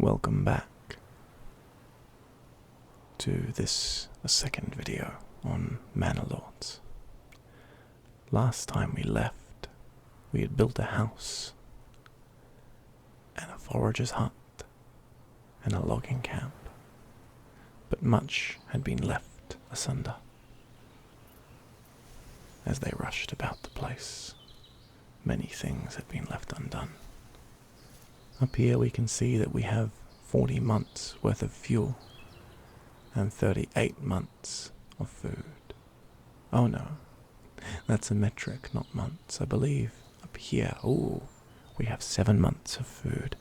Welcome back to a second video on Manor Lords. Last time we left, we had built a house and a forager's hut and a logging camp, but much had been left asunder. As they rushed about the place, many things had been left undone. Up here we can see that we have 40 months worth of fuel and 38 months of food. Oh no, that's a metric, not months. I believe up here, we have 7 months of food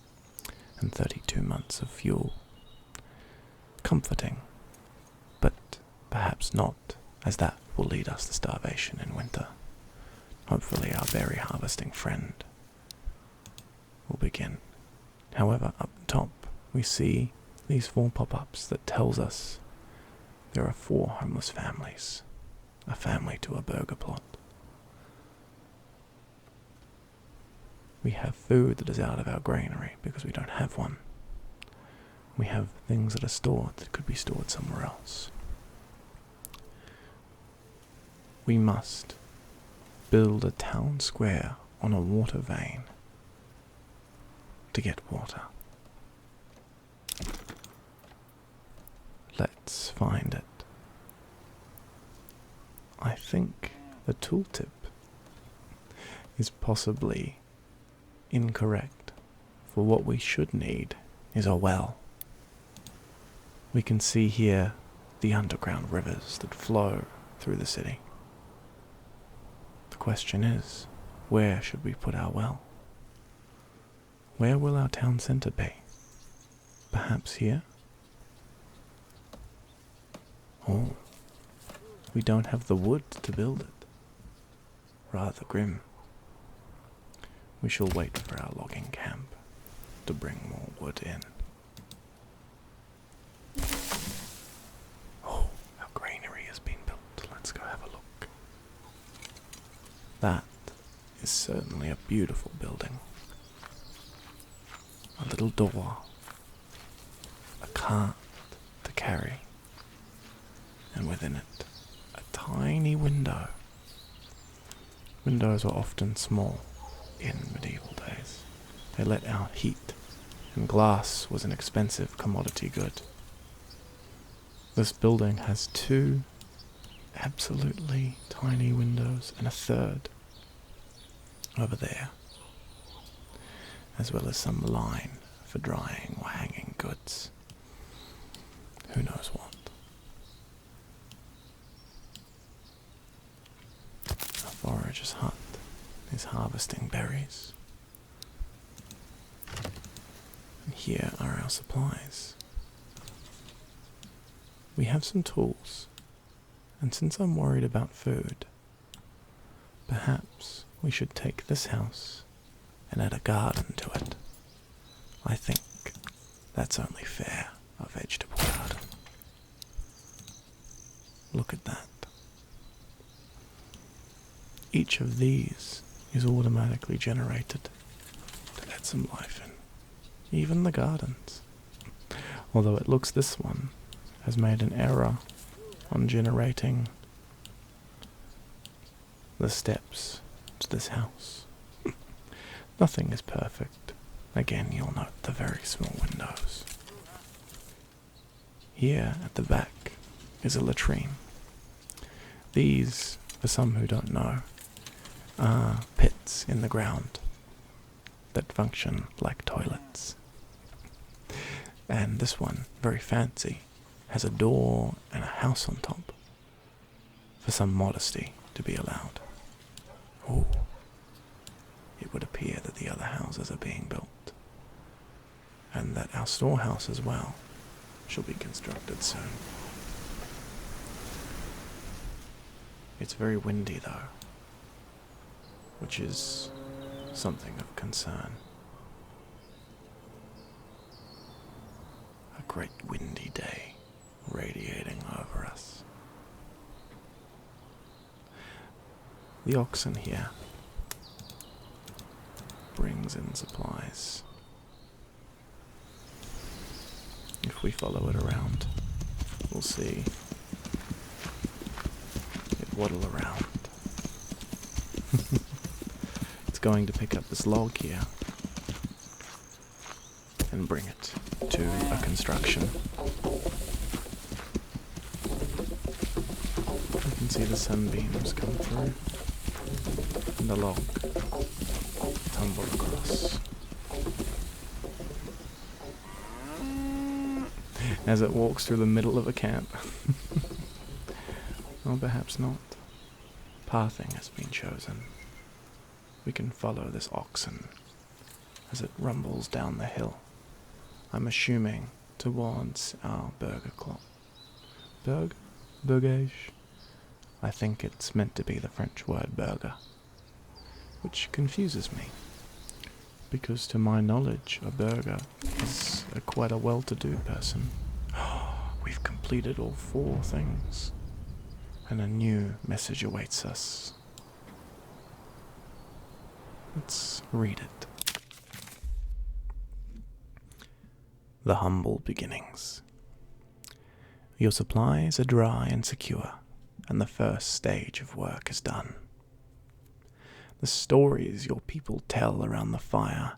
and 32 months of fuel. Comforting, but perhaps not, as that will lead us to starvation in winter. Hopefully our berry harvesting friend will begin. However, up top we see these 4 pop-ups that tells us there are 4 homeless families, a family to a burger plot. We have food that is out of our granary because we don't have one. We have things that are stored that could be stored somewhere else. We must build a town square on a water vane to get water. Let's find it. I think the tooltip is possibly incorrect, for what we should need is a well. We can see here the underground rivers that flow through the city. The question is, where should we put our well? Where will our town centre be? Perhaps here? Oh, we don't have the wood to build it. Rather grim. We shall wait for our logging camp to bring more wood in. Oh, our granary has been built. Let's go have a look. That is certainly a beautiful building. A little door, a cart to carry, and within it, a tiny window. Windows were often small in medieval days. They let out heat, and glass was an expensive commodity good. This building has 2 absolutely tiny windows and a third over there, as well as some line for drying or hanging goods. Who knows what? A forager's hut is harvesting berries. And here are our supplies. We have some tools, and since I'm worried about food, perhaps we should take this house and add a garden to it. I think that's only fair, a vegetable garden. Look at that. Each of these is automatically generated to add some life in. Even the gardens. Although it looks this one has made an error on generating the steps to this house. Nothing is perfect. Again, you'll note the very small windows. Here at the back is a latrine. These, for some who don't know, are pits in the ground that function like toilets. And this one, very fancy, has a door and a house on top, for some modesty to be allowed. Oh, it would appear that the other houses are being built, and that our storehouse as well shall be constructed soon. It's very windy though, which is something of concern. A great windy day radiating over us. The oxen here brings in supplies. If we follow it around, we'll see it waddle around. It's going to pick up this log here and bring it to a construction. You can see the sunbeams come through and the log tumble across. As it walks through the middle of a camp. Or perhaps not. Pathing has been chosen. We can follow this oxen as it rumbles down the hill. I'm assuming towards our burger club. Burgage? I think it's meant to be the French word burger, which confuses me, because to my knowledge a burger is quite a well-to-do person. We've completed all 4 things, and a new message awaits us. Let's read it. The humble beginnings. Your supplies are dry and secure, and the first stage of work is done. The stories your people tell around the fire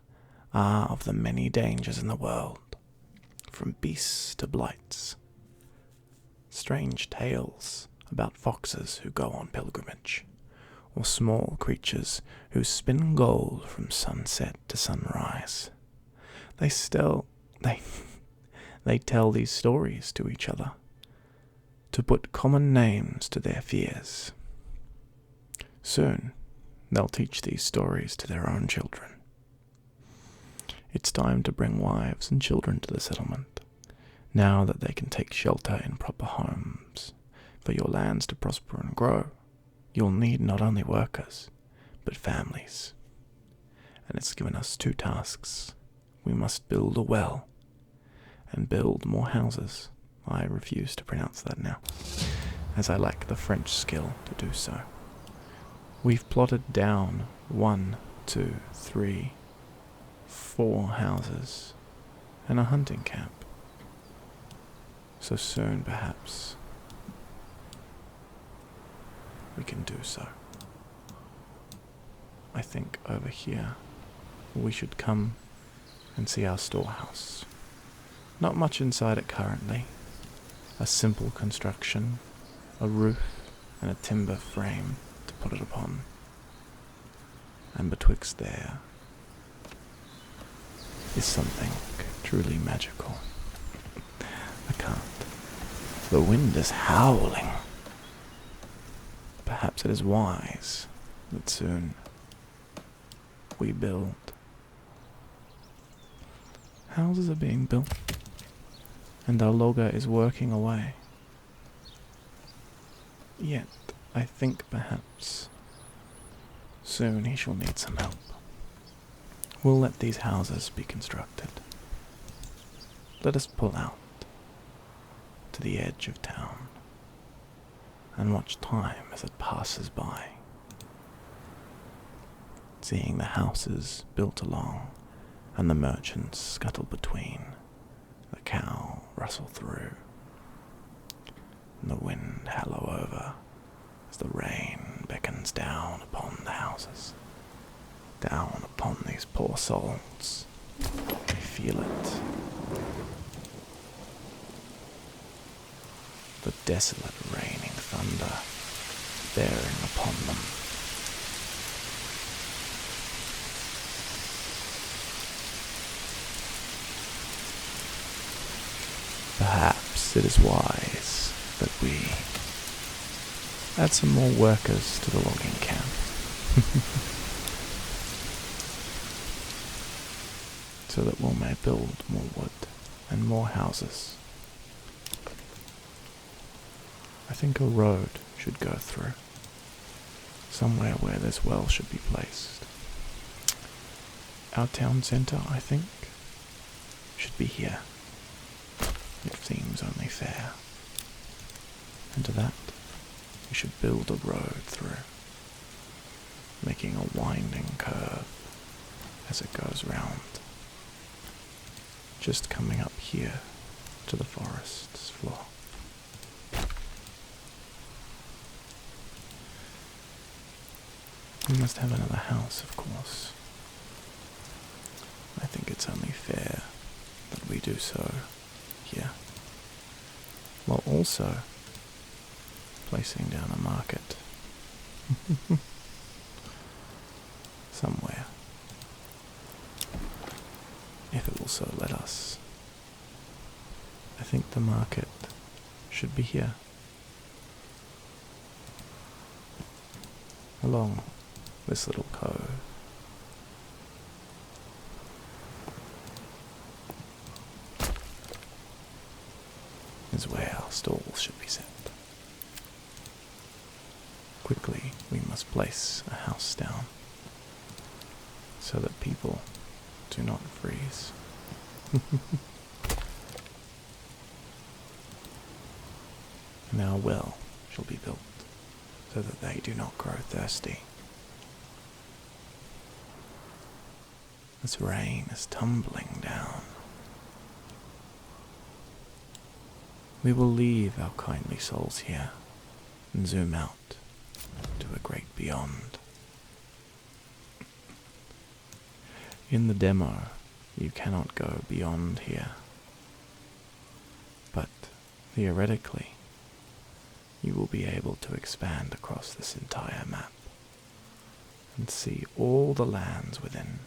are of the many dangers in the world, from beasts to blights. Strange tales about foxes who go on pilgrimage, or small creatures who spin gold from sunset to sunrise. They tell these stories to each other, to put common names to their fears. Soon, they'll teach these stories to their own children. It's time to bring wives and children to the settlement, now that they can take shelter in proper homes. For your lands to prosper and grow, you'll need not only workers, but families. And it's given us 2 tasks. We must build a well, and build more houses. I refuse to pronounce that now, as I lack the French skill to do so. We've plotted down 1, 2, 3, 4 houses, and a hunting camp. So soon, perhaps, we can do so. I think over here we should come and see our storehouse. Not much inside it currently. A simple construction, a roof and a timber frame to put it upon. And betwixt there is something truly magical. I can't. The wind is howling. Perhaps it is wise that soon we build. Houses are being built, and our logger is working away. Yet, I think perhaps soon he shall need some help. We'll let these houses be constructed. Let us pull out to the edge of town and watch time as it passes by, seeing the houses built along and the merchants scuttle between, the cow rustle through, and the wind hallow over as the rain beckons down upon the houses, down upon these poor souls. They feel it. The desolate raining thunder bearing upon them. Perhaps it is wise that we add some more workers to the logging camp. So that we may build more wood and more houses. I think a road should go through, somewhere where this well should be placed. Our town centre, I think, should be here. It seems only fair. And to that, we should build a road through, making a winding curve as it goes round. Just coming up here to the forest's floor. We must have another house, of course. I think it's only fair that we do so here, while also placing down a market somewhere, if it will so let us. I think the market should be here, along this little cove. Is where our stalls should be set. Quickly, we must place a house down so that people do not freeze. And our well shall be built so that they do not grow thirsty. This rain is tumbling down. We will leave our kindly souls here and zoom out to a great beyond. In the demo, you cannot go beyond here, but theoretically, you will be able to expand across this entire map and see all the lands within.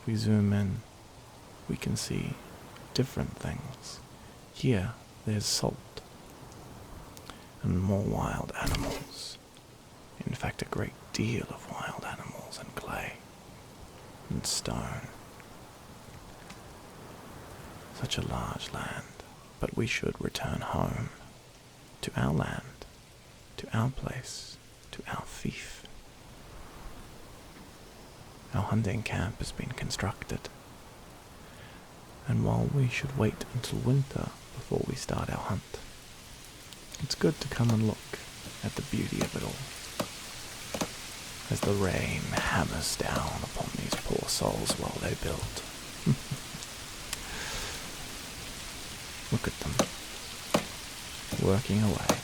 If we zoom in, we can see different things. Here, there's salt, and more wild animals. In fact, a great deal of wild animals and clay, and stone. Such a large land, but we should return home, to our land, to our place, to our fief. Our hunting camp has been constructed, and while we should wait until winter before we start our hunt, it's good to come and look at the beauty of it all, as the rain hammers down upon these poor souls while they build. Look at them, working away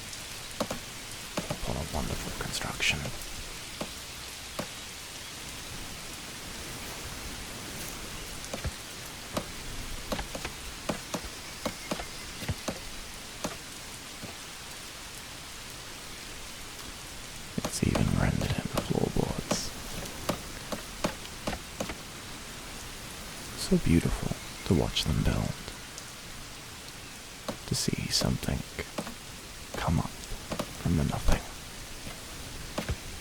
upon a wonderful construction. It's even rendered into floorboards. So beautiful to watch them build, to see something come up from the nothing.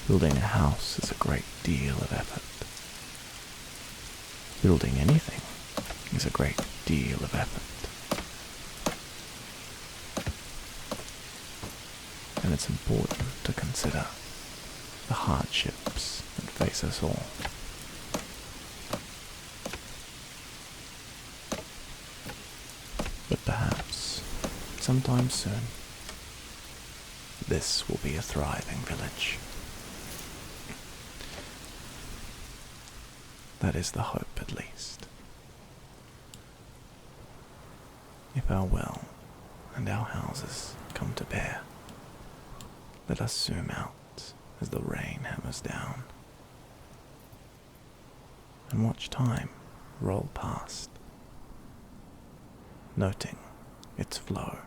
Building a house is a great deal of effort. Building anything is a great deal of effort. And it's important to consider the hardships that face us all. But perhaps, sometime soon, this will be a thriving village. That is the hope, at least. If our well and our houses come to bear, let us zoom out as the rain hammers down and watch time roll past, noting its flow,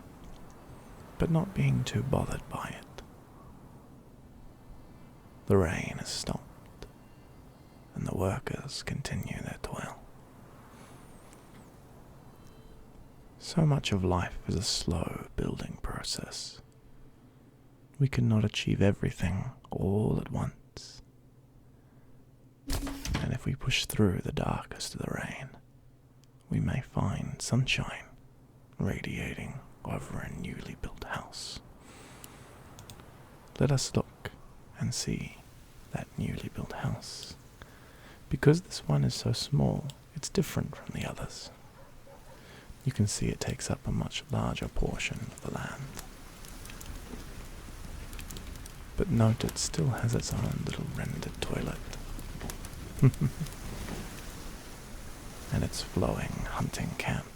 but not being too bothered by it. The rain has stopped, and the workers continue their toil. So much of life is a slow building process. We cannot achieve everything all at once. And if we push through the darkest of the rain, we may find sunshine radiating over a newly built house. Let us look and see that newly built house. Because this one is so small, it's different from the others. You can see it takes up a much larger portion of the land. But note it still has its own little rendered toilet. And its flowing hunting camp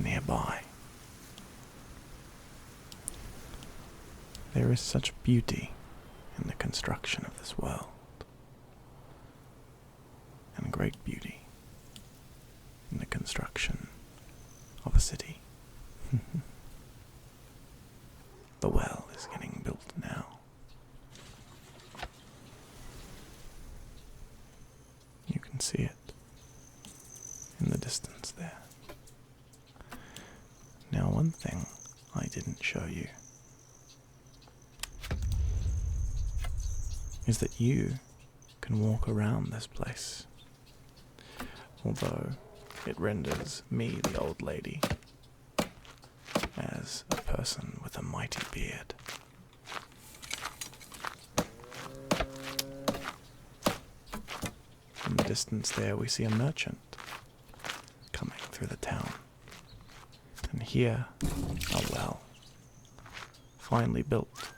nearby. There is such beauty in the construction of this world, and great beauty in the construction of a city. The well is getting built now. You can see it in the distance there. Now, one thing I didn't show you is that you can walk around this place, although it renders me, the old lady, as a person with a mighty beard. In the distance there we see a merchant coming through the town, and here a well, finely built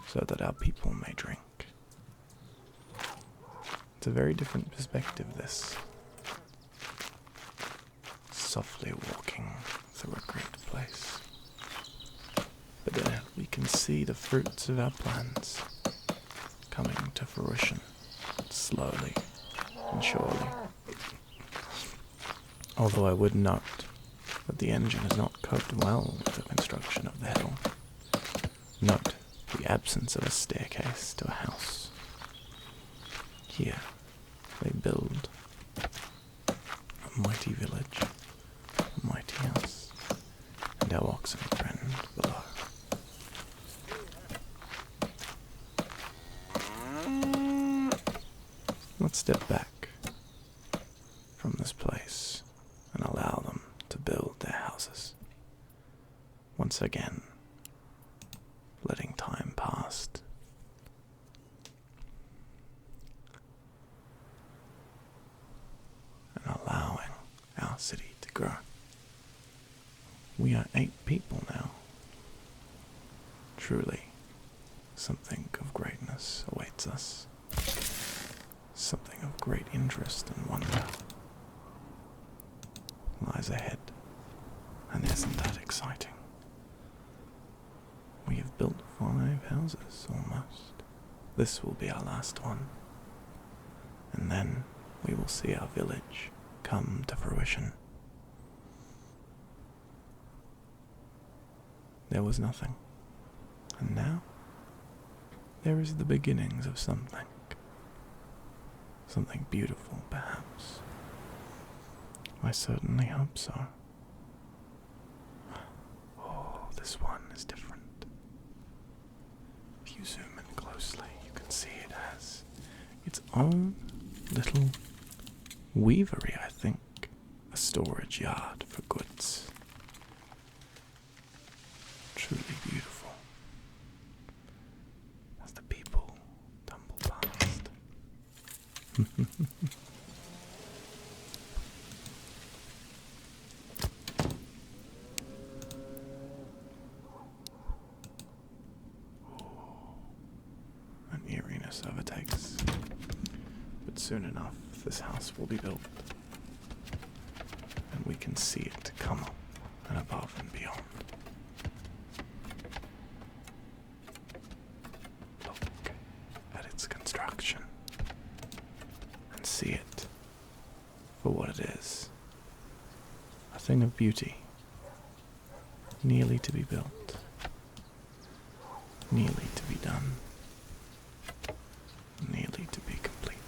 so that our people may drink. It's a very different perspective, this. Softly walking through a great place. But there we can see the fruits of our plans coming to fruition, slowly and surely. Although I would note that the engine has not coped well with the construction of the hill. Note the absence of a staircase to a house. Here they build a mighty village, a mighty house, and our oxen friend below. Let's step back from this place and allow them to build their houses. Once again, letting time pass and allowing our city to grow. We are 8 people now. Truly, something of greatness awaits us. Something of great interest and wonder lies ahead, and isn't that exciting? We have built 5 houses almost. This will be our last one, and then we will see our village come to fruition. There was nothing, and now there is the beginnings of something. Something beautiful, perhaps. I certainly hope so. Oh, this one is different. If you zoom in closely, you can see it has its own little weavery, I think. A storage yard for goods. Truly beautiful. As the people tumble past. An eeriness overtakes. But soon enough, this house will be built, and we can see it come up and above and beyond. Look at its construction and see it for what it is. A thing of beauty, nearly to be built, nearly to be done, nearly to be completed.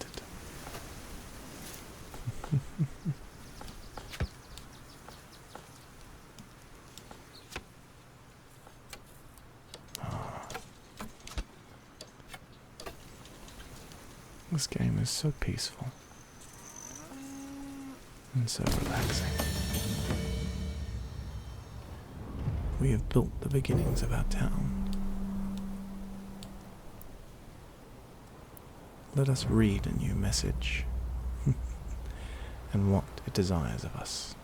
This game is so peaceful and so relaxing. We have built the beginnings of our town. Let us read a new message and what it desires of us.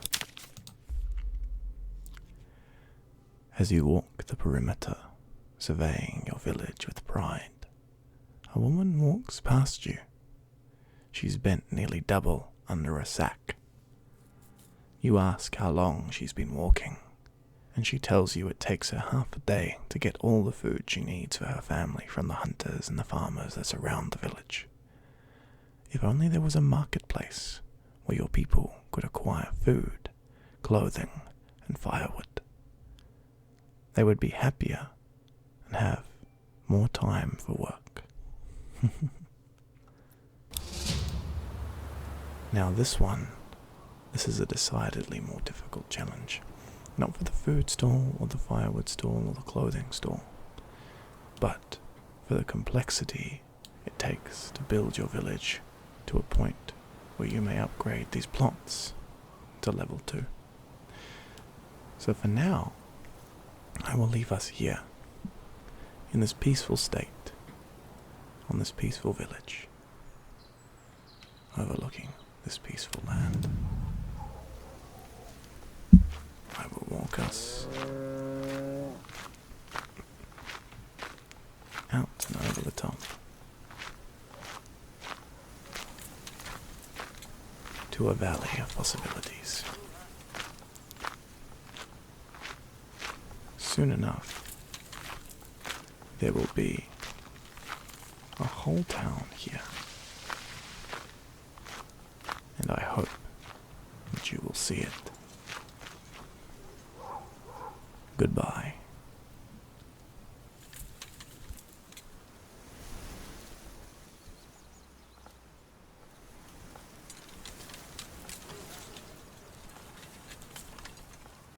As you walk the perimeter, surveying your village with pride, a woman walks past you. She's bent nearly double under a sack. You ask how long she's been walking, and she tells you it takes her half a day to get all the food she needs for her family from the hunters and the farmers that surround the village. If only there was a marketplace where your people could acquire food, clothing, and firewood, they would be happier and have more time for work. Now this is a decidedly more difficult challenge. Not for the food stall or the firewood stall or the clothing stall, but for the complexity it takes to build your village to a point where you may upgrade these plots to level 2. So for now, I will leave us here, in this peaceful state, on this peaceful village, overlooking this peaceful land. I will walk us out and over the top to a valley of possibilities. Soon enough, there will be a whole town here, and I hope that you will see it. Goodbye.